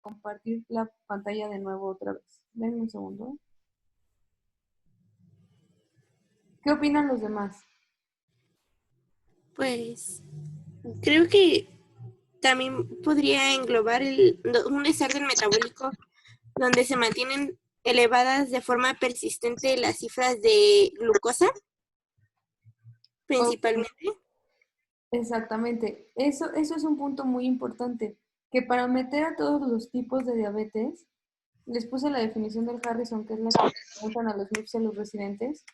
compartir la pantalla de nuevo otra vez. Denme un segundo. ¿Qué opinan los demás? Pues creo que también podría englobar un desorden metabólico donde se mantienen elevadas de forma persistente las cifras de glucosa, Ok, principalmente. exactamente. Eso es un punto muy importante, que para meter a todos los tipos de diabetes, les puse la definición del Harrison, que es la que usan a los NIPS y a los residentes.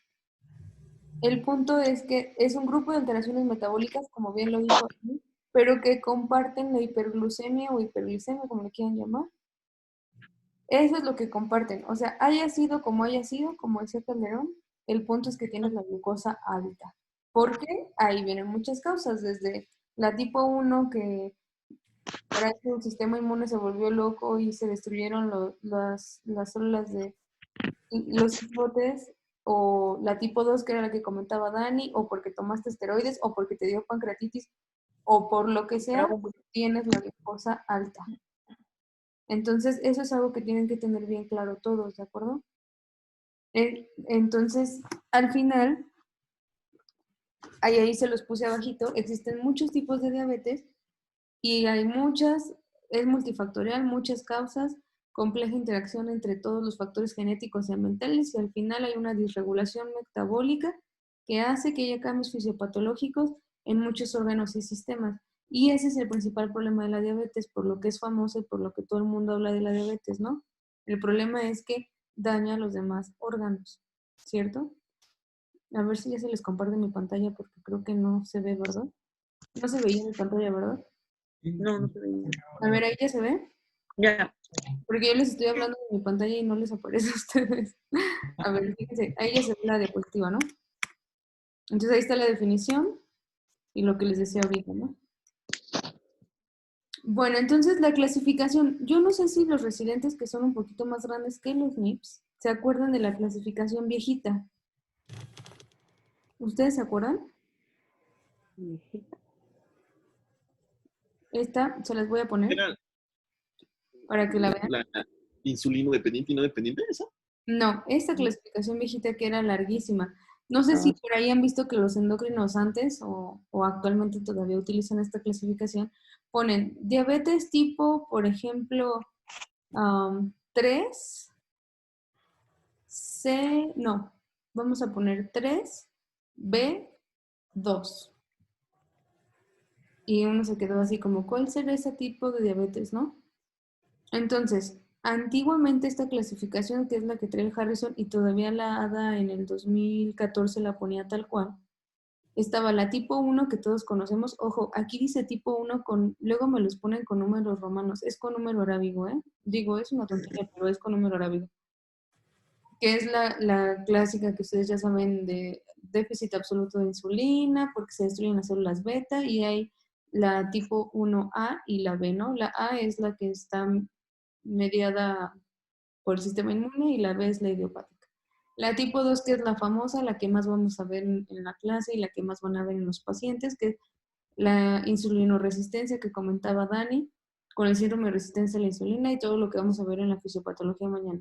El punto es que es un grupo de alteraciones metabólicas, como bien lo dijo aquí, pero que comparten la hiperglucemia o hiperglicemia, como le quieran llamar. Eso es lo que comparten. O sea, haya sido, como decía Calderón, el punto es que tienes la glucosa alta. ¿Por qué? Ahí vienen muchas causas, desde la tipo 1 que para que el sistema inmune se volvió loco y se destruyeron las células de los islotes, o la tipo 2 que era la que comentaba Dani, o porque tomaste esteroides, o porque te dio pancreatitis, o por lo que sea, tienes la glucosa alta. Entonces, eso es algo que tienen que tener bien claro todos, ¿de acuerdo? Entonces, al final, ahí se los puse abajito, existen muchos tipos de diabetes y hay muchas, es multifactorial, muchas causas, compleja interacción entre todos los factores genéticos y ambientales, y al final hay una disregulación metabólica que hace que haya cambios fisiopatológicos en muchos órganos y sistemas. Y ese es el principal problema de la diabetes, por lo que es famosa y por lo que todo el mundo habla de la diabetes, ¿no? El problema es que daña los demás órganos, ¿cierto? A ver si ya se les comparte mi pantalla porque creo que no se ve, ¿verdad? No se veía en mi pantalla, ¿verdad? No, no se veía. A ver, ahí ya se ve. Ya. Porque yo les estoy hablando de mi pantalla y no les aparece a ustedes. A ver, fíjense, ahí ya se ve la diapositiva, ¿no? Entonces ahí está la definición y lo que les decía ahorita, ¿no? Bueno, entonces la clasificación, yo no sé si los residentes que son un poquito más grandes que los NIPS se acuerdan de la clasificación viejita. ¿Ustedes se acuerdan? Esta se las voy a poner ¿Era para que la vean. la insulino dependiente y no dependiente esa? No, esta clasificación viejita que era larguísima. No sé si por ahí han visto que los endocrinos antes o actualmente todavía utilizan esta clasificación. Ponen diabetes tipo, por ejemplo, 3, C, no, vamos a poner 3, B, 2. Y uno se quedó así como, ¿cuál será ese tipo de diabetes, no? Entonces, antiguamente esta clasificación, que es la que trae el Harrison, y todavía la ADA en el 2014 la ponía tal cual, estaba la tipo 1 que todos conocemos. Ojo, aquí dice tipo 1 luego me los ponen con números romanos, es con número arábigo, ¿eh? Digo, es una tontería, pero es con número arábigo. Que es la clásica que ustedes ya saben de déficit absoluto de insulina, porque se destruyen las células beta, y hay la tipo 1A y la B, ¿no? La A es la que está mediada por el sistema inmune y la B es la idiopática. La tipo 2, que es la famosa, la que más vamos a ver en la clase y la que más van a ver en los pacientes, que es la insulinoresistencia que comentaba Dani, con el síndrome de resistencia a la insulina y todo lo que vamos a ver en la fisiopatología mañana.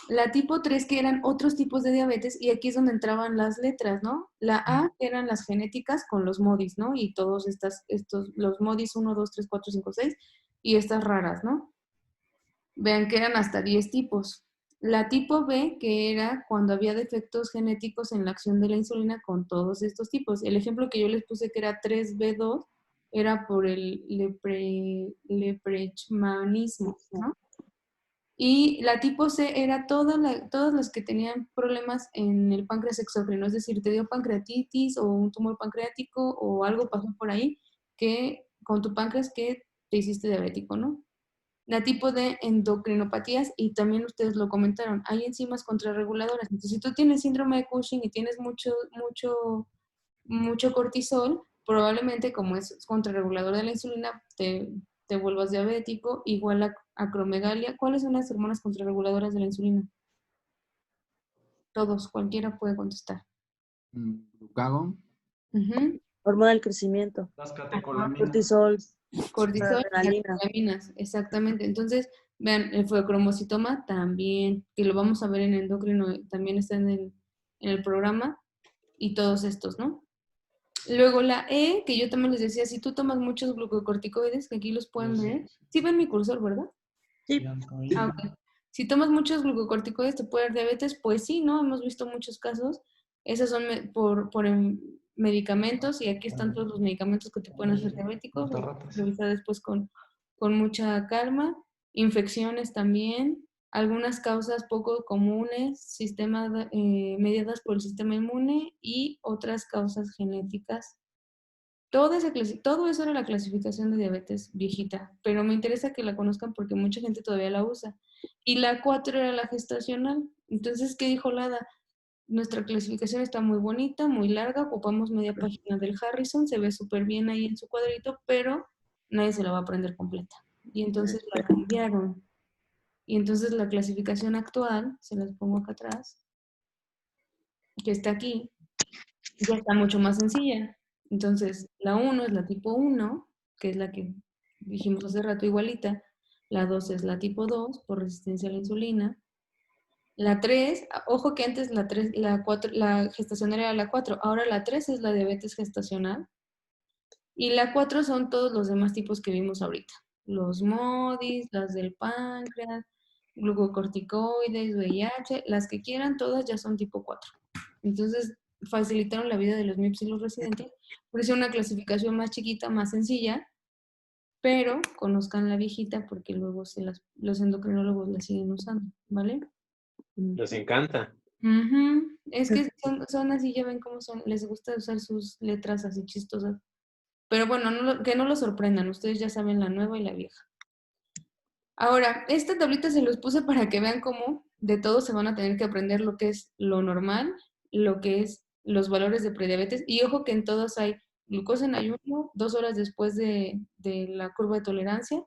La tipo 3, que eran otros tipos de diabetes, y aquí es donde entraban las letras, ¿no? La A, que eran las genéticas con los MODIs, ¿no? Y todos los MODIs 1, 2, 3, 4, 5, 6, y estas raras, ¿no? Vean que eran hasta 10 tipos. La tipo B, que era cuando había defectos genéticos en la acción de la insulina con todos estos tipos. El ejemplo que yo les puse que era 3B2 era por el leprechmanismo, ¿no? Y la tipo C era todos los que tenían problemas en el páncreas exócrino, es decir, te dio pancreatitis o un tumor pancreático o algo pasó por ahí que con tu páncreas que te hiciste diabético, ¿no? La tipo de endocrinopatías, y también ustedes lo comentaron, hay enzimas contrarreguladoras. Entonces, si tú tienes síndrome de Cushing y tienes mucho cortisol, probablemente como es contrarregulador de la insulina, te vuelvas diabético, igual a acromegalia. ¿Cuáles son las hormonas contrarreguladoras de la insulina? Todos, cualquiera puede contestar. Glucagon. Hormona del crecimiento. Las catecolaminas. Cortisol. Cortisol y Adrenalina. catecolaminas, exactamente. Entonces, Vean, el feocromocitoma también, que lo vamos a ver en endocrino, también está en el programa, y todos estos, ¿no? Luego la E, que yo también les decía, si tú tomas muchos glucocorticoides, que aquí los pueden ver, sí ven mi cursor, ¿verdad? Sí. Ah, ok. Si tomas muchos glucocorticoides te puede dar diabetes, pues sí, ¿no? Hemos visto muchos casos. Esos son medicamentos y aquí están todos los medicamentos que te pueden hacer diabético. Revisa después con mucha calma. Infecciones también. Algunas causas poco comunes, mediadas por el sistema inmune y otras causas genéticas. Todo eso era la clasificación de diabetes viejita, pero me interesa que la conozcan porque mucha gente todavía la usa. Y la 4 era la gestacional. Entonces, ¿qué dijo Lada? Nuestra clasificación está muy bonita, muy larga, ocupamos media página del Harrison, se ve súper bien ahí en su cuadrito, pero nadie se la va a aprender completa. Y entonces la cambiaron. Y entonces la clasificación actual, se las pongo acá atrás, que está aquí, ya está mucho más sencilla. Entonces, la 1 es la tipo 1, que es la que dijimos hace rato igualita. La 2 es la tipo 2, por resistencia a la insulina. La 3, ojo que antes la 3, la 4, la gestacional era la 4, ahora la 3 es la diabetes gestacional. Y la 4 son todos los demás tipos que vimos ahorita. Los MODIs, las del páncreas, glucocorticoides, VIH, las que quieran, todas ya son tipo 4. Entonces, facilitaron la vida de los MIPS y los residentes. Por eso una clasificación más chiquita, más sencilla, pero conozcan la viejita porque luego los endocrinólogos la siguen usando, ¿vale? Les encanta. Es que son así, ya ven cómo son, les gusta usar sus letras así chistosas. Pero bueno, que no los sorprendan, ustedes ya saben la nueva y la vieja. Ahora, esta tablita se los puse para que vean cómo de todo se van a tener que aprender lo que es lo normal, lo que es los valores de prediabetes. Y ojo que en todos hay glucosa en ayuno, 2 horas después de la curva de tolerancia,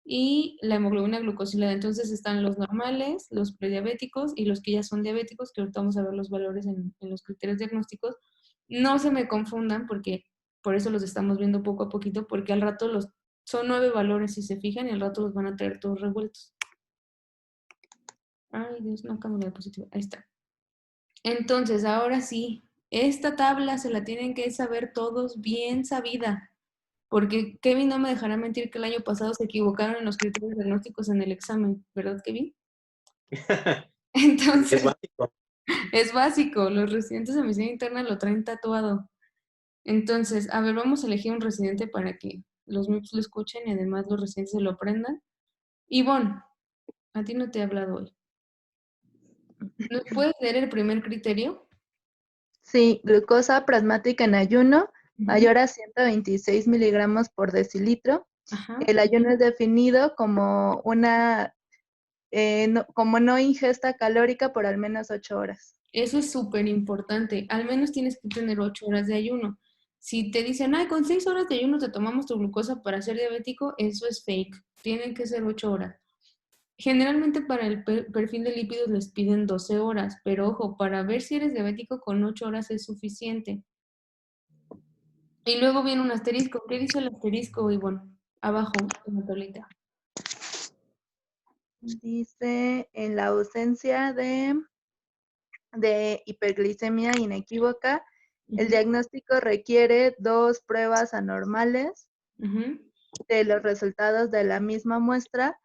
y la hemoglobina glucosilada. Entonces están los normales, los prediabéticos y los que ya son diabéticos, que ahorita vamos a ver los valores en los criterios diagnósticos. No se me confundan porque por eso los estamos viendo poco a poquito, porque al rato son 9 valores si se fijan y al rato los van a traer todos revueltos. Ay, Dios, no cambia de diapositiva. Ahí está. Entonces, ahora sí, esta tabla se la tienen que saber todos bien sabida, porque Kevin no me dejará mentir que el año pasado se equivocaron en los criterios diagnósticos en el examen, ¿verdad, Kevin? Entonces, Es básico. es básico, los residentes de medicina interna lo traen tatuado. Entonces, a ver, vamos a elegir un residente para que los MIPS lo escuchen y además los residentes se lo aprendan. Ivonne, a ti no te he hablado hoy. ¿Nos puedes leer el primer criterio? Sí, glucosa plasmática en ayuno, mayor a 126 miligramos por decilitro. Ajá. El ayuno es definido como como no ingesta calórica por al menos 8 horas. Eso es súper importante. Al menos tienes que tener 8 horas de ayuno. Si te dicen, ay, con 6 horas de ayuno te tomamos tu glucosa para ser diabético, eso es fake. Tienen que ser 8 horas. Generalmente para el perfil de lípidos les piden 12 horas, pero ojo, para ver si eres diabético con 8 horas es suficiente. Y luego viene un asterisco. ¿Qué dice el asterisco, Ivonne? Abajo, en la tablita. Dice, en la ausencia de hiperglicemia inequívoca, el diagnóstico requiere 2 pruebas anormales de los resultados de la misma muestra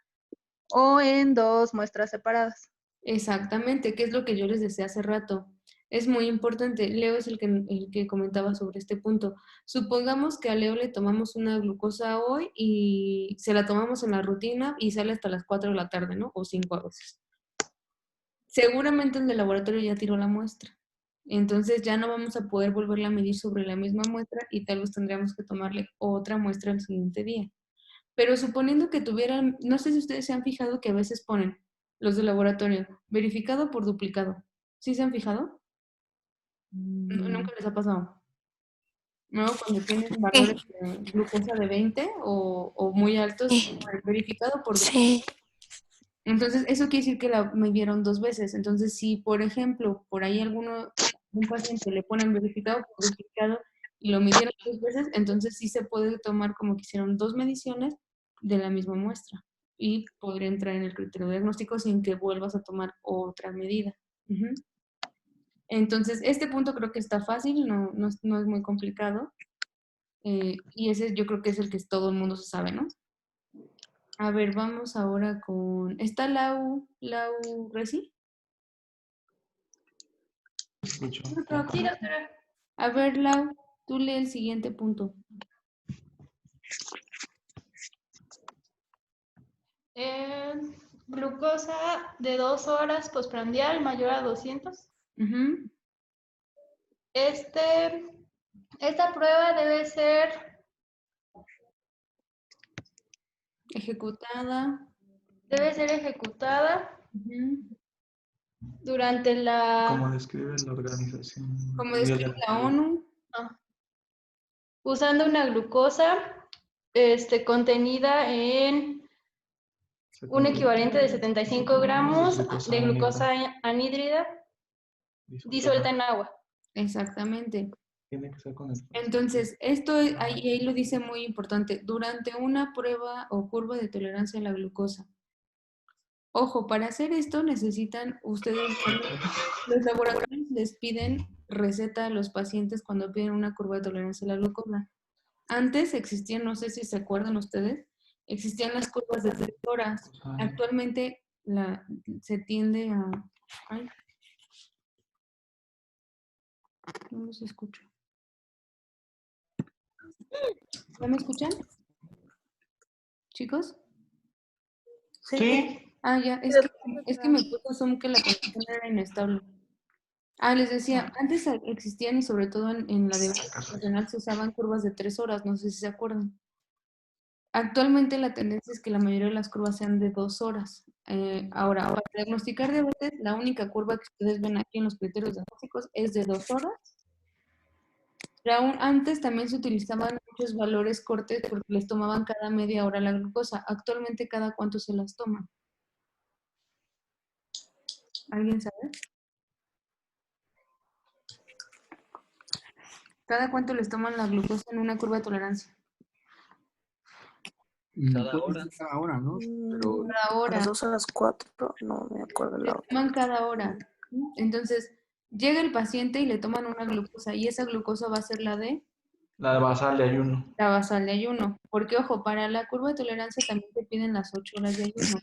o en 2 muestras separadas. Exactamente, que es lo que yo les decía hace rato. Es muy importante. Leo es el que comentaba sobre este punto. Supongamos que a Leo le tomamos una glucosa hoy y se la tomamos en la rutina y sale hasta las 4 de la tarde, ¿no? O 5 a veces. Seguramente el del laboratorio ya tiró la muestra. Entonces ya no vamos a poder volverla a medir sobre la misma muestra y tal vez tendríamos que tomarle otra muestra el siguiente día. Pero suponiendo que tuvieran, no sé si ustedes se han fijado que a veces ponen los de laboratorio, verificado por duplicado. ¿Sí se han fijado? Nunca les ha pasado. ¿No? Cuando tienen valores de glucosa de 20 o muy altos, verificado por duplicado. Sí. Entonces, eso quiere decir que la midieron 2 veces. Entonces, si, por ejemplo, por ahí un paciente le ponen verificado por duplicado y lo midieron 2 veces, entonces sí se puede tomar como que hicieron 2 mediciones de la misma muestra. y podría entrar en el criterio diagnóstico sin que vuelvas a tomar otra medida. Ujú. Entonces, este punto creo que está fácil, no es muy complicado. Y ese yo creo que es el que todo el mundo se sabe, ¿no? A ver, vamos ahora con... ¿Está Lau Reci? Escucho. Sí, doctora. A ver, Lau, tú lee el siguiente punto. Glucosa de 2 horas postprandial mayor a 200. Ujú. Esta prueba debe ser Ejecutada. ejecutada Ujú. durante Como describe la Organización Como Mundial de describe la la Salud. ONU. usando una glucosa contenida en un equivalente de 75 gramos de glucosa anhídrida disuelta en agua. Exactamente. Tiene que ser con el... Entonces, esto ahí lo dice muy importante. Durante una prueba o curva de tolerancia a la glucosa. Ojo, para hacer esto necesitan ustedes, los laboratorios les piden receta a los pacientes cuando piden una curva de tolerancia a la glucosa. Antes existían, no sé si se acuerdan ustedes, existían las curvas de 3 horas. Actualmente se tiende a... Ay, no los escucho. ¿Ya me escuchan? ¿Chicos? Sí. Ah, ya, es que me puso Zoom que la conexión era inestable. Les decía, antes existían y sobre todo en la División Nacional se usaban curvas de 3 horas, no sé si se acuerdan. Actualmente la tendencia es que la mayoría de las curvas sean de 2 horas. Ahora, para diagnosticar diabetes, la única curva que ustedes ven aquí en los criterios diagnósticos es de 2 horas. Pero aún antes también se utilizaban muchos valores cortes porque les tomaban cada media hora la glucosa. Actualmente, ¿cada cuánto se las toman? ¿Alguien sabe? ¿Cada cuánto les toman la glucosa en una curva de tolerancia? Cada hora, ¿no? Pero Cada hora. A las 2 a las 4, no me acuerdo Le la otra. toman cada hora. Entonces, llega el paciente y le toman una glucosa y esa glucosa va a ser la de La basal de ayuno. la basal de ayuno. Porque, ojo, para la curva de tolerancia también te piden las 8 horas de ayuno.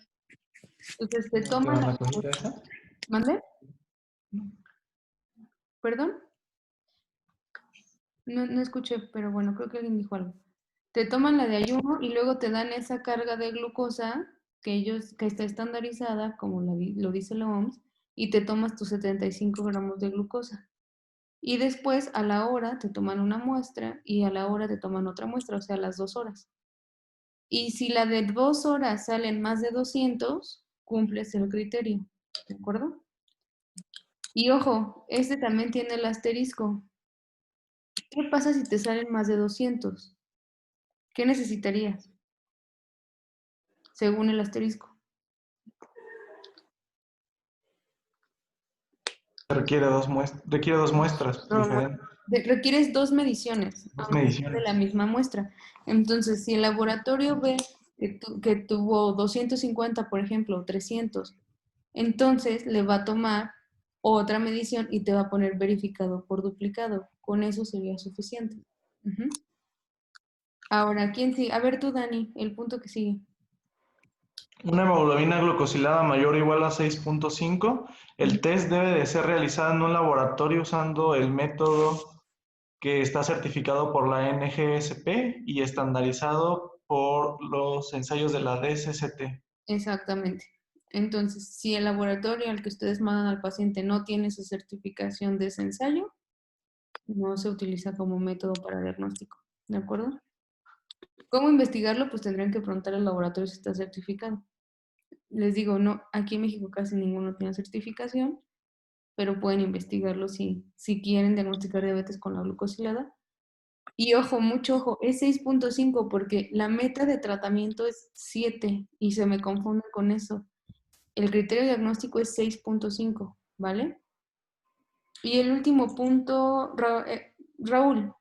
Entonces, te ¿Te toman dan la la cosita esa? ¿Mande? ¿Perdón? No escuché, pero bueno, creo que alguien dijo algo. Te toman la de ayuno y luego te dan esa carga de glucosa que está estandarizada, como lo dice la OMS, y te tomas tus 75 gramos de glucosa. Y después, a la hora, te toman una muestra y a la hora te toman otra muestra, o sea, a las 2 horas. Y si la de 2 horas salen más de 200, cumples el criterio, ¿de acuerdo? Y ojo, este también tiene el asterisco. ¿Qué pasa si te salen más de 200? ¿Qué necesitarías? Según el asterisco. Requiere dos muestras diferentes. Requieres 2 mediciones, Dos aunque sea de mediciones. la misma muestra. Entonces, si el laboratorio ve que tuvo 250, por ejemplo, o 300, entonces le va a tomar otra medición y te va a poner verificado por duplicado. Con eso sería suficiente. Ujú. Ahora, ¿quién sigue? A ver tú, Dani, el punto que sigue. Una hemoglobina glucosilada mayor o igual a 6.5. El test debe de ser realizado en un laboratorio usando el método que está certificado por la NGSP y estandarizado por los ensayos de la DSST. Exactamente. Entonces, si el laboratorio al que ustedes mandan al paciente no tiene su certificación de ese ensayo, no se utiliza como método para diagnóstico. ¿De acuerdo? ¿Cómo investigarlo? Pues tendrían que preguntar al laboratorio si está certificado. Les digo, no, aquí en México casi ninguno tiene certificación, pero pueden investigarlo si quieren diagnosticar diabetes con la glucosilada. Y ojo, mucho ojo, es 6.5 porque la meta de tratamiento es 7 y se me confunde con eso. El criterio diagnóstico es 6.5, ¿vale? Y el último punto, Raúl.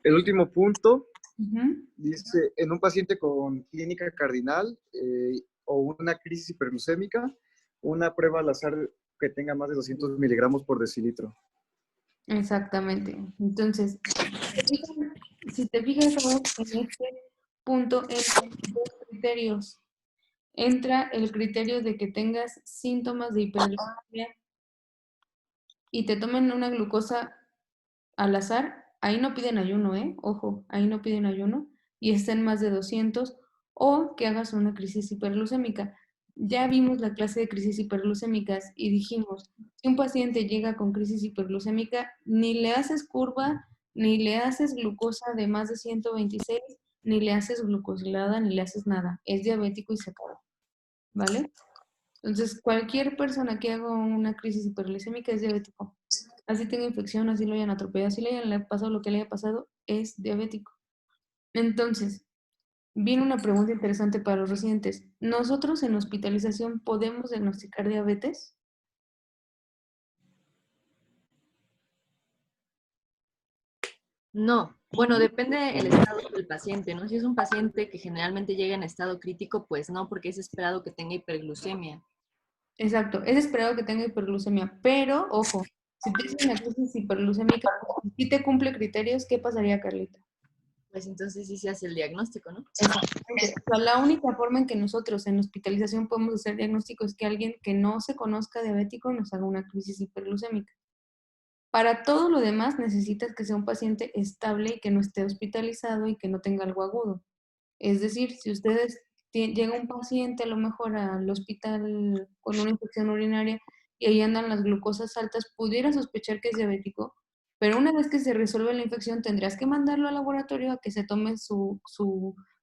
El último punto Dice, en un paciente con clínica cardinal o una crisis hiperglucémica, una prueba al azar que tenga más de 200 miligramos por decilitro. Exactamente. Entonces, si te fijas ahora en este punto, entran dos criterios. Entra el criterio de que tengas síntomas de hiperglucemia y te tomen una glucosa al azar. Ahí no piden ayuno, ojo, ahí no piden ayuno y estén más de 200, o que hagas una crisis hiperglucémica. Ya vimos la clase de crisis hiperglucémicas y dijimos, si un paciente llega con crisis hiperglucémica, ni le haces curva, ni le haces glucosa de más de 126, ni le haces glucosilada, ni le haces nada. Es diabético y se acabó, ¿vale? Entonces, cualquier persona que haga una crisis hiperglucémica es diabético. Así tenga infección, así lo hayan atropellado, así le haya pasado lo que le haya pasado, es diabético. Entonces, viene una pregunta interesante para los residentes. ¿Nosotros en hospitalización podemos diagnosticar diabetes? No, bueno, depende del estado del paciente, ¿no? Si es un paciente que generalmente llega en estado crítico, pues no, porque es esperado que tenga hiperglucemia. Exacto, es esperado que tenga hiperglucemia, pero, ojo, si tienes una crisis hiperglucémica y te cumple criterios, ¿qué pasaría, Carlita? Pues entonces sí se hace el diagnóstico, ¿no? Exactamente. O sea, la única forma en que nosotros en hospitalización podemos hacer diagnóstico es que alguien que no se conozca diabético nos haga una crisis hiperglucémica. Para todo lo demás necesitas que sea un paciente estable y que no esté hospitalizado y que no tenga algo agudo. Es decir, si ustedes llega un paciente a lo mejor al hospital con una infección urinaria y ahí andan las glucosas altas, pudiera sospechar que es diabético, pero una vez que se resuelve la infección tendrías que mandarlo al laboratorio a que se tome su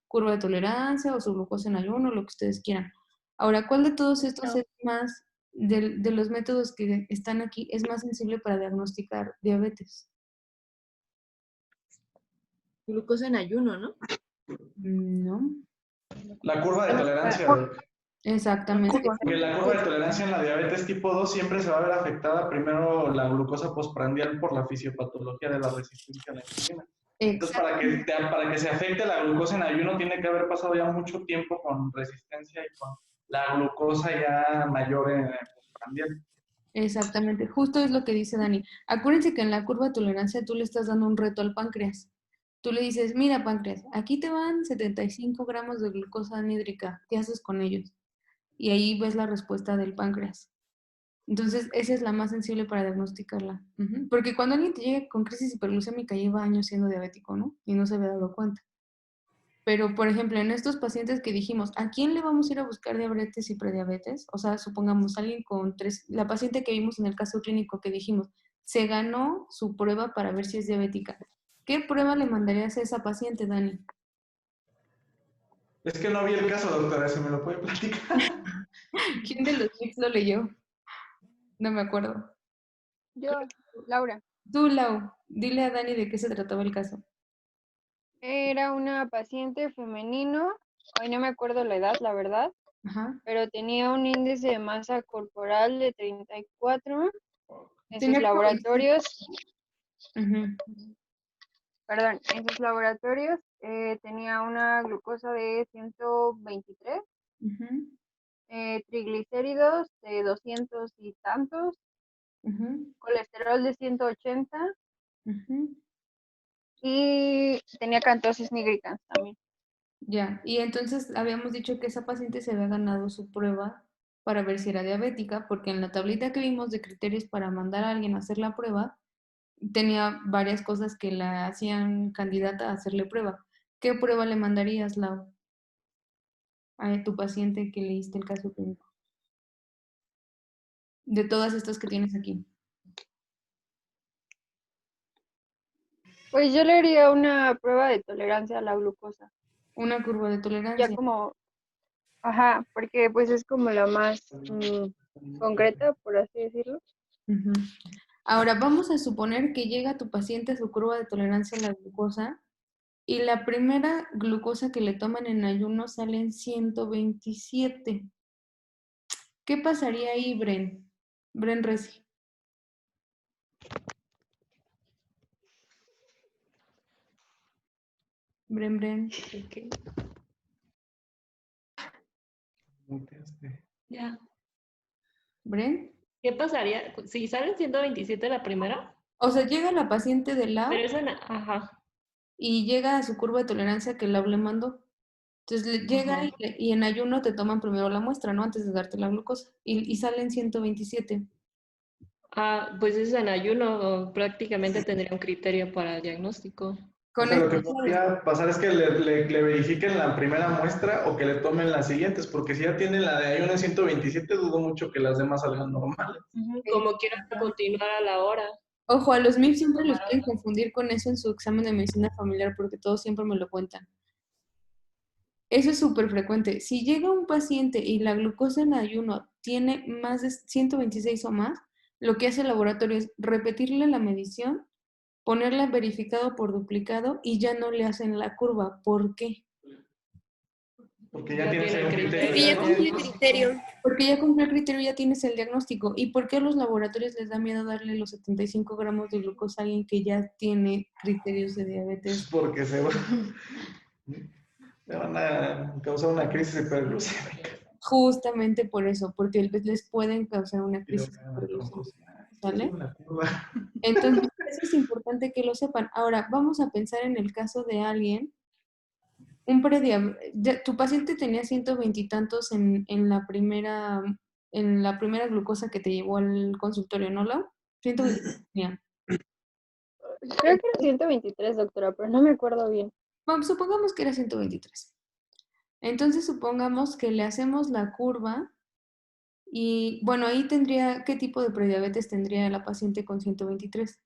curva de tolerancia o su glucosa en ayuno, lo que ustedes quieran. Ahora, ¿cuál de todos estos es más, de los métodos que están aquí, es más sensible para diagnosticar diabetes? Glucosa en ayuno, ¿no? No. La curva de tolerancia. Exactamente. Porque la curva de tolerancia en la diabetes tipo 2 siempre se va a ver afectada primero la glucosa postprandial por la fisiopatología de la resistencia a la insulina. Entonces, para que se afecte la glucosa en ayuno, tiene que haber pasado ya mucho tiempo con resistencia y con la glucosa ya mayor en postprandial. Exactamente, justo es lo que dice Dani. Acuérdense que en la curva de tolerancia tú le estás dando un reto al páncreas. Tú le dices, mira páncreas, aquí te van 75 gramos de glucosa anhídrica, ¿qué haces con ellos? Y ahí ves la respuesta del páncreas. Entonces, esa es la más sensible para diagnosticarla. Porque cuando alguien te llega con crisis hiperglucémica lleva años siendo diabético, ¿no? Y no se había dado cuenta. Pero, por ejemplo, en estos pacientes que dijimos, ¿a quién le vamos a ir a buscar diabetes y prediabetes? O sea, supongamos alguien con la paciente que vimos en el caso clínico que dijimos, se ganó su prueba para ver si es diabética. ¿Qué prueba le mandarías a esa paciente, Dani? Es que no vi el caso, doctora, ¿se me lo puede platicar? ¿Quién de los mix lo leyó? No me acuerdo. Yo, Laura. Tú, Lau, dile a Dani de qué se trataba el caso. Era una paciente femenino, hoy no me acuerdo la edad, la verdad, pero tenía un índice de masa corporal de 34. En sus laboratorios, perdón, en sus laboratorios tenía una glucosa de 123, triglicéridos de 200 y tantos, colesterol de 180, y tenía cantosis nigricans también. Ya, y entonces habíamos dicho que esa paciente se había ganado su prueba para ver si era diabética, porque en la tablita que vimos de criterios para mandar a alguien a hacer la prueba, tenía varias cosas que la hacían candidata a hacerle prueba. ¿Qué prueba le mandarías, Lau, a tu paciente que leíste el caso clínico? De todas estas que tienes aquí. Pues yo le haría una prueba de tolerancia a la glucosa. Una curva de tolerancia. Ya como, ajá, porque pues es como la más concreta, por así decirlo. Ahora vamos a suponer que llega tu paciente a su curva de tolerancia a la glucosa y la primera glucosa que le toman en ayuno sale en 127. ¿Qué pasaría ahí, Bren? Bren Reci. Bren. Okay. Ya. ¿Bren? ¿Qué pasaría si sale 127 la primera? O sea, llega la paciente de Lau. Pero eso ajá. Y llega a su curva de tolerancia que Lau le mandó. Entonces llega y en ayuno te toman primero la muestra, ¿no? Antes de darte la glucosa. Y salen 127. Ah, pues es en ayuno, prácticamente tendría un criterio para el diagnóstico. O sea, lo que podría pasar es que le verifiquen la primera muestra o que le tomen las siguientes, porque si ya tienen la de ayuno en 127, dudo mucho que las demás salgan normales. Como quieran continuar a la hora. Ojo, a los MIP siempre los pueden confundir con eso en su examen de medicina familiar porque todos siempre me lo cuentan. Eso es súper frecuente. Si llega un paciente y la glucosa en ayuno tiene más de 126 o más, lo que hace el laboratorio es repetirle la medición, ponerla verificado por duplicado y ya no le hacen la curva. ¿Por qué? Porque ya tienes el criterio. Porque ya cumplió el criterio. Porque ya cumplió el criterio, ya tienes el diagnóstico. ¿Y por qué a los laboratorios les da miedo darle los 75 gramos de glucosa a alguien que ya tiene criterios de diabetes? Porque le van a causar una crisis hiperglucémica. Justamente por eso, porque les pueden causar una crisis hiperglucémica. ¿Sale? Entonces, eso es importante que lo sepan. Ahora, vamos a pensar en el caso de alguien, tu paciente tenía 120 y tantos en la primera glucosa que te llevó al consultorio, ¿no, Lau? 120 tenía. Creo que era 123, doctora, pero no me acuerdo bien. Bueno, supongamos que era 123. Entonces, supongamos que le hacemos la curva y, bueno, ahí tendría, ¿qué tipo de prediabetes tendría la paciente con 123?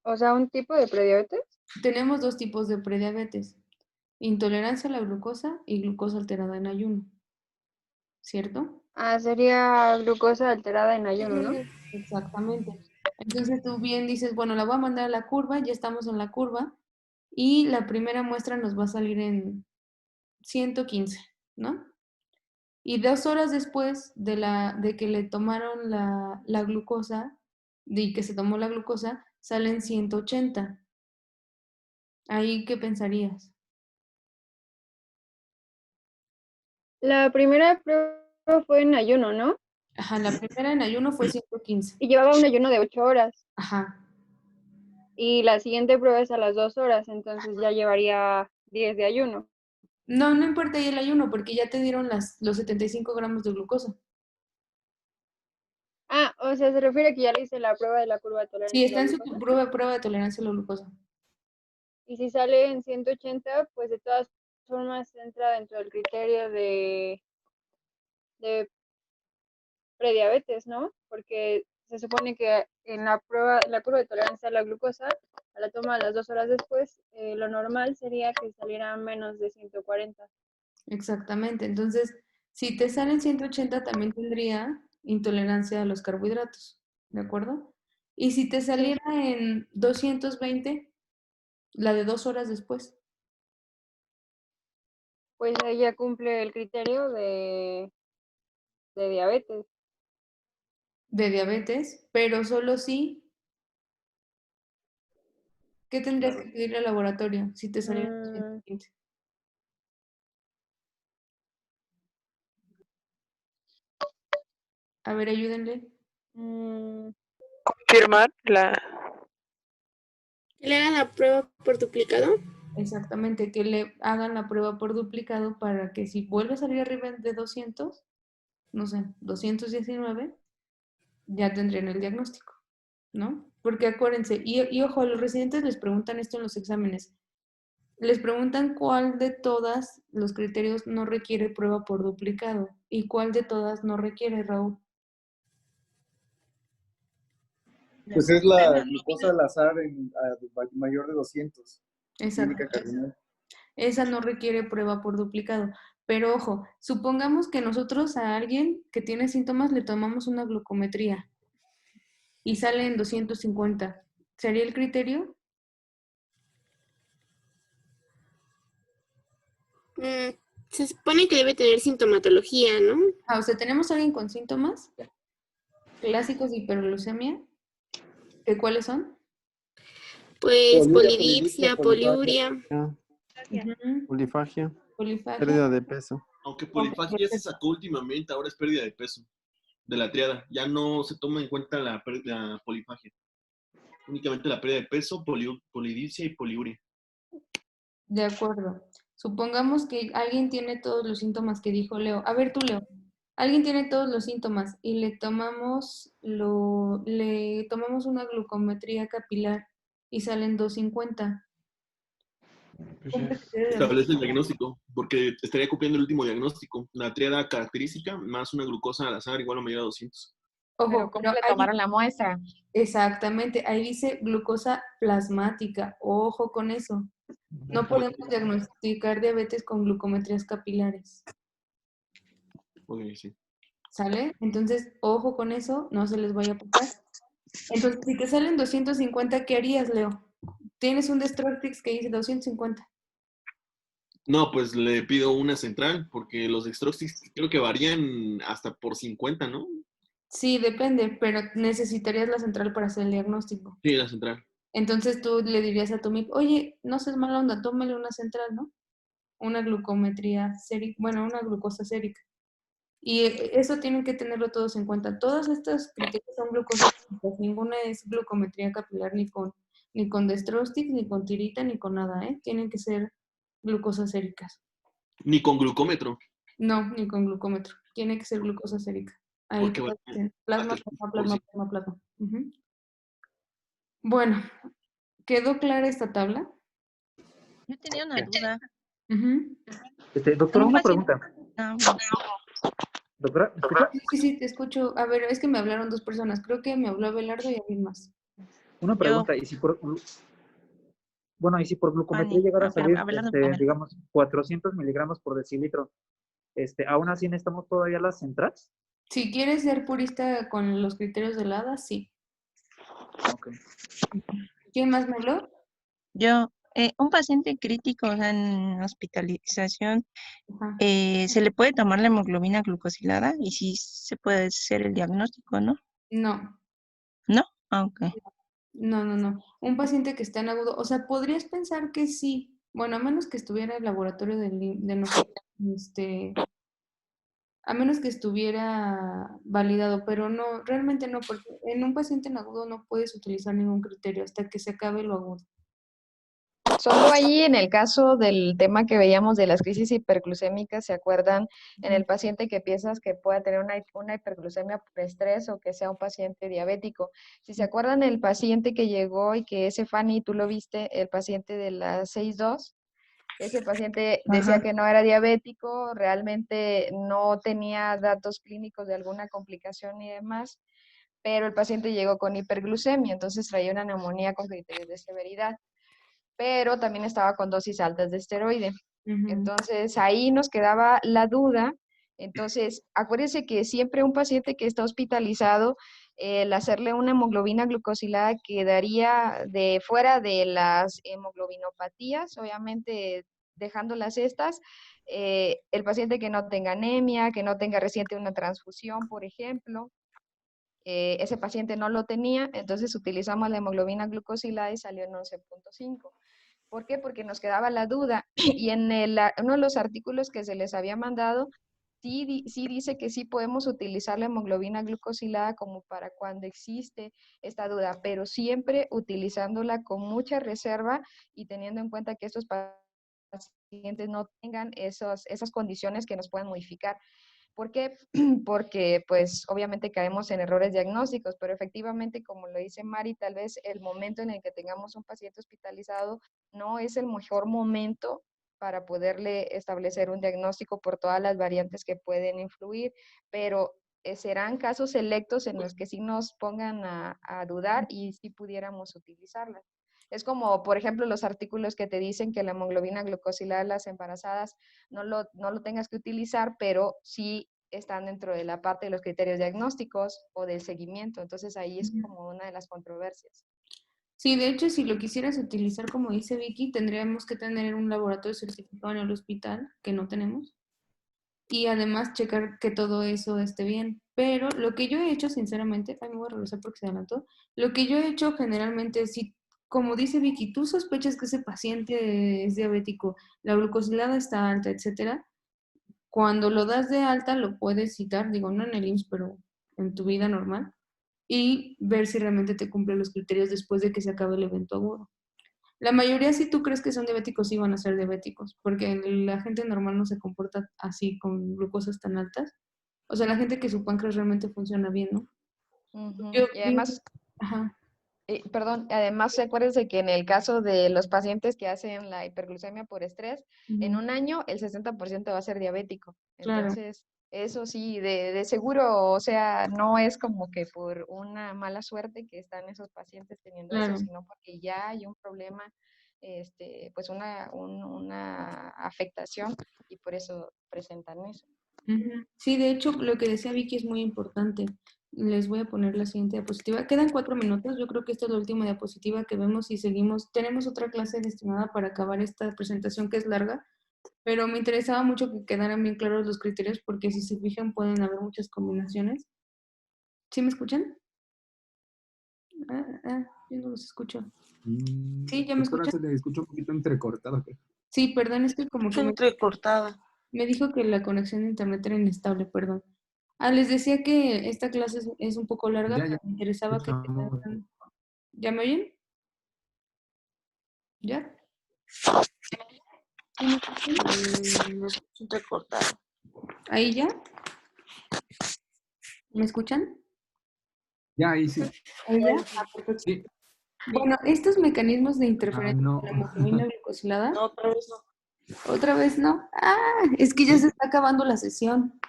O sea, ¿un tipo de prediabetes? Tenemos dos tipos de prediabetes. Intolerancia a la glucosa y glucosa alterada en ayuno. ¿Cierto? Ah, sería glucosa alterada en ayuno, ¿no? Exactamente. Entonces tú bien dices, bueno, la voy a mandar a la curva, ya estamos en la curva, y la primera muestra nos va a salir en 115, ¿no? Y 2 horas después de que le tomaron la glucosa, de que se tomó la glucosa, salen 180. ¿Ahí qué pensarías? La primera prueba fue en ayuno, ¿no? Ajá, la primera en ayuno fue 115. Y llevaba un ayuno de 8 horas. Ajá. Y la siguiente prueba es a las 2 horas, entonces ya llevaría 10 de ayuno. No, no importa ahí el ayuno, porque ya te dieron los 75 gramos de glucosa. Ah, o sea, se refiere a que ya le hice la prueba de la curva de tolerancia. Sí, está en su prueba de tolerancia a la glucosa. Y si sale en 180, pues de todas formas entra dentro del criterio de prediabetes, ¿no? Porque se supone que en la curva de tolerancia a la glucosa, a la toma a las 2 horas después, lo normal sería que saliera menos de 140. Exactamente. Entonces, si te sale en 180, también tendría intolerancia a los carbohidratos, ¿de acuerdo? Y si te saliera en 220, la de 2 horas después. Pues ella cumple el criterio de diabetes. De diabetes, pero solo si. ¿Qué tendrías que pedirle al laboratorio si te saliera en 220? A ver, ayúdenle. Confirmar la... ¿Que le hagan la prueba por duplicado? Exactamente, que le hagan la prueba por duplicado para que si vuelve a salir arriba de 200, no sé, 219, ya tendrían el diagnóstico, ¿no? Porque acuérdense, y ojo, a los residentes les preguntan esto en los exámenes. Les preguntan cuál de todas los criterios no requiere prueba por duplicado y cuál de todas no requiere, Raúl. Pues es la glucosa al azar mayor de 200. Exacto. Esa no requiere prueba por duplicado. Pero ojo, supongamos que nosotros a alguien que tiene síntomas le tomamos una glucometría y sale en 250. ¿Sería el criterio? Se supone que debe tener sintomatología, ¿no? O sea, tenemos a alguien con síntomas clásicos de hiperglucemia. ¿Cuáles son? Pues polidipsia, polidipsia, poliuria. Polifagia. Polifagia. Pérdida de peso. Aunque polifagia ya se sacó últimamente, ahora es pérdida de peso de la triada. Ya no se toma en cuenta la polifagia. Únicamente la pérdida de peso, polidipsia y poliuria. De acuerdo. Supongamos que alguien tiene todos los síntomas que dijo Leo. A ver tú, Leo. Alguien tiene todos los síntomas y le tomamos una glucometría capilar y salen 250. Establece el diagnóstico, porque estaría copiando el último diagnóstico. La triada característica más una glucosa al azar igual o mayor a 200. Ojo, pero ¿cómo le tomaron la muestra? Exactamente, ahí dice glucosa plasmática. Ojo con eso. No podemos diagnosticar diabetes con glucometrías capilares. Ok, sí. ¿Sale? Entonces, ojo con eso, no se les vaya a pasar. Entonces, si te salen 250, ¿qué harías, Leo? Tienes un Dextrostix que dice 250. No, pues le pido una central, porque los Dextrostix creo que varían hasta por 50, ¿no? Sí, depende, pero necesitarías la central para hacer el diagnóstico. Sí, la central. Entonces tú le dirías a tu MIP, oye, no seas mala onda, tómale una central, ¿no? Una glucometría sérica, bueno, una glucosa sérica. Y eso tienen que tenerlo todos en cuenta. Todas estas criterios son glucosas séricas, ninguna es glucometría capilar ni con Dextrostix, ni con tirita, ni con nada, ¿eh? Tienen que ser glucosas séricas. Ni con glucómetro. No, ni con glucómetro. Tiene que ser glucosa sérica. Ahí Porque va plasma, plasma. Uh-huh. Bueno, ¿quedó clara esta tabla? Yo tenía una duda. Uh-huh. Doctora, una pregunta. Doctora, ¿me escucha? Sí, te escucho. A ver, es que me hablaron dos personas. Creo que me habló Abelardo y alguien más. Una pregunta, ¿y si por glucometría llegara a salir, digamos, 400 miligramos por decilitro, aún así necesitamos todavía las centrales? Si quieres ser purista con los criterios de la ADA, sí. Okay. ¿Quién más me habló? Yo, un paciente crítico, o sea, en hospitalización, ¿se le puede tomar la hemoglobina glucosilada? Y sí se puede hacer el diagnóstico, ¿no? No. ¿No? Ah, ok. No. Un paciente que está en agudo, o sea, podrías pensar que sí. Bueno, a menos que estuviera el laboratorio de nosotros, a menos que estuviera validado, pero no, realmente no, porque en un paciente en agudo no puedes utilizar ningún criterio hasta que se acabe lo agudo. Solo ahí en el caso del tema que veíamos de las crisis hiperglucémicas, ¿se acuerdan? En el paciente que piensas que pueda tener una hiperglucemia por estrés o que sea un paciente diabético. Si se acuerdan el paciente que llegó y que ese Fanny, tú lo viste, el paciente de la 6.2, ese paciente decía que no era diabético, realmente no tenía datos clínicos de alguna complicación y demás, pero el paciente llegó con hiperglucemia, entonces traía una neumonía con criterios de severidad, pero también estaba con dosis altas de esteroide. Entonces ahí nos quedaba la duda. Entonces, acuérdense que siempre un paciente que está hospitalizado, el hacerle una hemoglobina glucosilada quedaría de fuera de las hemoglobinopatías, obviamente dejándolas estas, el paciente que no tenga anemia, que no tenga reciente una transfusión, por ejemplo, ese paciente no lo tenía, entonces utilizamos la hemoglobina glucosilada y salió en 11.5. ¿Por qué? Porque nos quedaba la duda y en uno de los artículos que se les había mandado, sí dice que sí podemos utilizar la hemoglobina glucosilada como para cuando existe esta duda, pero siempre utilizándola con mucha reserva y teniendo en cuenta que estos pacientes no tengan esas condiciones que nos puedan modificar. ¿Por qué? Porque pues obviamente caemos en errores diagnósticos, pero efectivamente, como lo dice Mari, tal vez el momento en el que tengamos un paciente hospitalizado no es el mejor momento para poderle establecer un diagnóstico por todas las variantes que pueden influir, pero serán casos selectos en los que sí nos pongan a dudar y sí pudiéramos utilizarlas. Es como, por ejemplo, los artículos que te dicen que la hemoglobina glucosilada en las embarazadas no lo tengas que utilizar, pero sí están dentro de la parte de los criterios diagnósticos o del seguimiento. Entonces ahí es como una de las controversias. Sí, de hecho, si lo quisieras utilizar, como dice Vicky, tendríamos que tener un laboratorio certificado en el hospital, que no tenemos, y además checar que todo eso esté bien. Pero lo que yo he hecho, sinceramente, me voy a regresar porque se adelantó, lo que yo he hecho generalmente es, si como dice Vicky, tú sospechas que ese paciente es diabético, la glucosilada está alta, etcétera. Cuando lo das de alta, lo puedes citar, digo, no en el IMSS, pero en tu vida normal, y ver si realmente te cumple los criterios después de que se acabe el evento agudo. La mayoría, si tú crees que son diabéticos, sí van a ser diabéticos, porque la gente normal no se comporta así con glucosas tan altas. O sea, la gente que su páncreas realmente funciona bien, ¿no? Y además, perdón, además acuérdense que en el caso de los pacientes que hacen la hiperglucemia por estrés, en un año el 60% va a ser diabético. Claro. Entonces, eso sí, de seguro, o sea, no es como que por una mala suerte que están esos pacientes teniendo Claro. eso, sino porque ya hay un problema, pues una afectación y por eso presentan eso. Sí, de hecho, lo que decía Vicky es muy importante. Les voy a poner la siguiente diapositiva. Quedan 4 minutos. Yo creo que esta es la última diapositiva que vemos y seguimos. Tenemos otra clase destinada para acabar esta presentación que es larga, pero me interesaba mucho que quedaran bien claros los criterios porque si se fijan pueden haber muchas combinaciones. ¿Sí me escuchan? Yo no los escucho. ¿Sí? ¿Ya me escuchan? Se le escucha un poquito entrecortado. Sí, perdón, es que como que entrecortada. me dijo que la conexión de internet era inestable, perdón. Les decía que esta clase es un poco larga, Ya, pero me interesaba que quedaran... ¿Ya me oyen? ¿Ya? ¿Sí me escuchan? Me escucho entrecortado. ¿Ahí ya? ¿Me escuchan? Ya, ahí sí. ¿Ahí ya? Perfecto. Sí. Bueno, estos mecanismos de interferencia no. de la hemoglobina glucosilada... No, otra vez no. ¿Otra vez no? Es que ya se está acabando la sesión.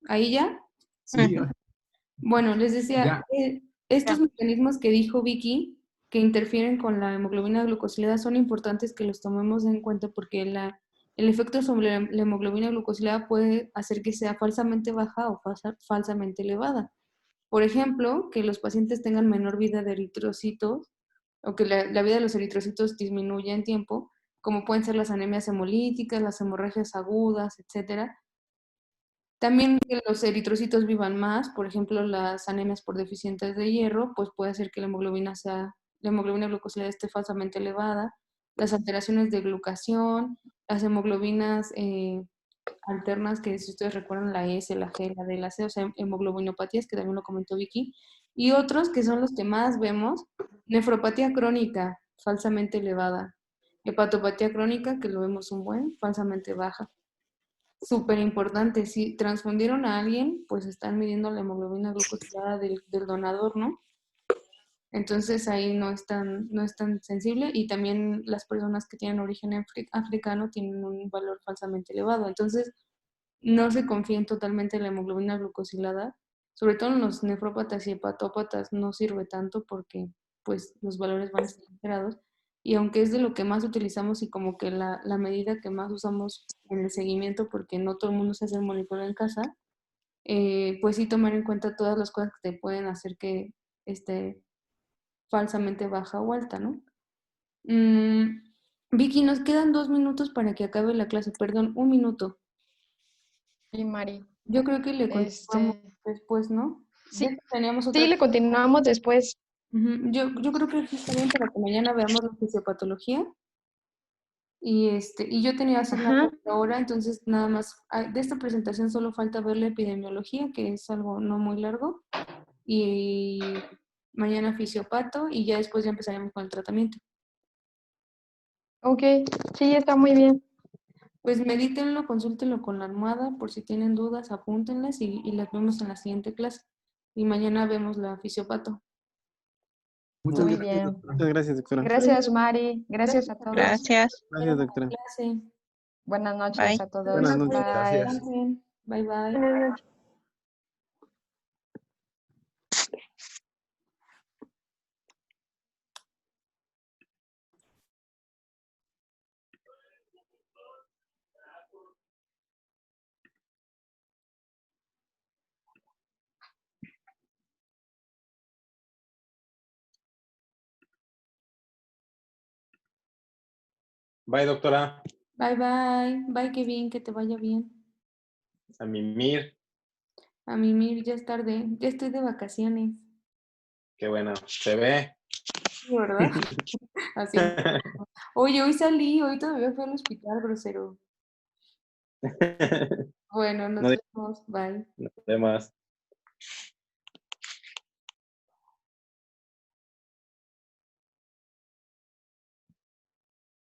¿Ahí ya? Sí. Bueno, les decía, estos mecanismos que dijo Vicky, que interfieren con la hemoglobina glucosilada, son importantes que los tomemos en cuenta porque el efecto sobre la hemoglobina glucosilada puede hacer que sea falsamente baja o falsamente elevada. Por ejemplo, que los pacientes tengan menor vida de eritrocitos o que la vida de los eritrocitos disminuya en tiempo, como pueden ser las anemias hemolíticas, las hemorragias agudas, etcétera. También que los eritrocitos vivan más, por ejemplo, las anemias por deficientes de hierro, pues puede hacer que la hemoglobina glucosilada esté falsamente elevada, las alteraciones de glucación, las hemoglobinas alternas, que si ustedes recuerdan la S, la G, la D, la C, o sea, hemoglobinopatías, que también lo comentó Vicky, y otros que son los que más vemos, nefropatía crónica, falsamente elevada, hepatopatía crónica, que lo vemos falsamente baja. Súper importante, si transfundieron a alguien, pues están midiendo la hemoglobina glucosilada del donador, ¿no? Entonces ahí no es tan sensible y también las personas que tienen origen africano tienen un valor falsamente elevado. Entonces no se confíen totalmente en la hemoglobina glucosilada, sobre todo en los nefrópatas y hepatópatas no sirve tanto porque pues los valores van a estar alterados. Y aunque es de lo que más utilizamos y como que la medida que más usamos en el seguimiento, porque no todo el mundo se hace el monitoreo en casa, pues sí tomar en cuenta todas las cosas que te pueden hacer que esté falsamente baja o alta, ¿no? Vicky, nos quedan 2 minutos para que acabe la clase, perdón, 1 minuto. Sí, Mari. Yo creo que le continuamos después, ¿no? Sí, Teníamos otra... sí, le continuamos después. Yo creo que sí está bien para que mañana veamos la fisiopatología. Y yo tenía asignado ahora, entonces nada más, de esta presentación solo falta ver la epidemiología, que es algo no muy largo, y mañana fisiopato, y ya después ya empezaremos con el tratamiento. Ok, sí, está muy bien. Pues medítenlo, consúltenlo con la almohada, por si tienen dudas, apúntenlas y las vemos en la siguiente clase. Y mañana vemos la fisiopato. Muchas Muy gracias, bien. doctora. Muchas gracias, doctora. Gracias, Mari. Gracias a todos. Gracias, doctora. Buenas noches a todos. Buenas noches. Bye. Gracias. Bye, bye. Bye, doctora. Bye, bye. Bye, Kevin, que te vaya bien. A mimir. A mimir, ya es tarde. Ya estoy de vacaciones. Qué bueno. Se ve. Sí, ¿verdad? Así. Oye, hoy todavía fui al hospital, grosero. Bueno, nos No, vemos. Bye. no hay más.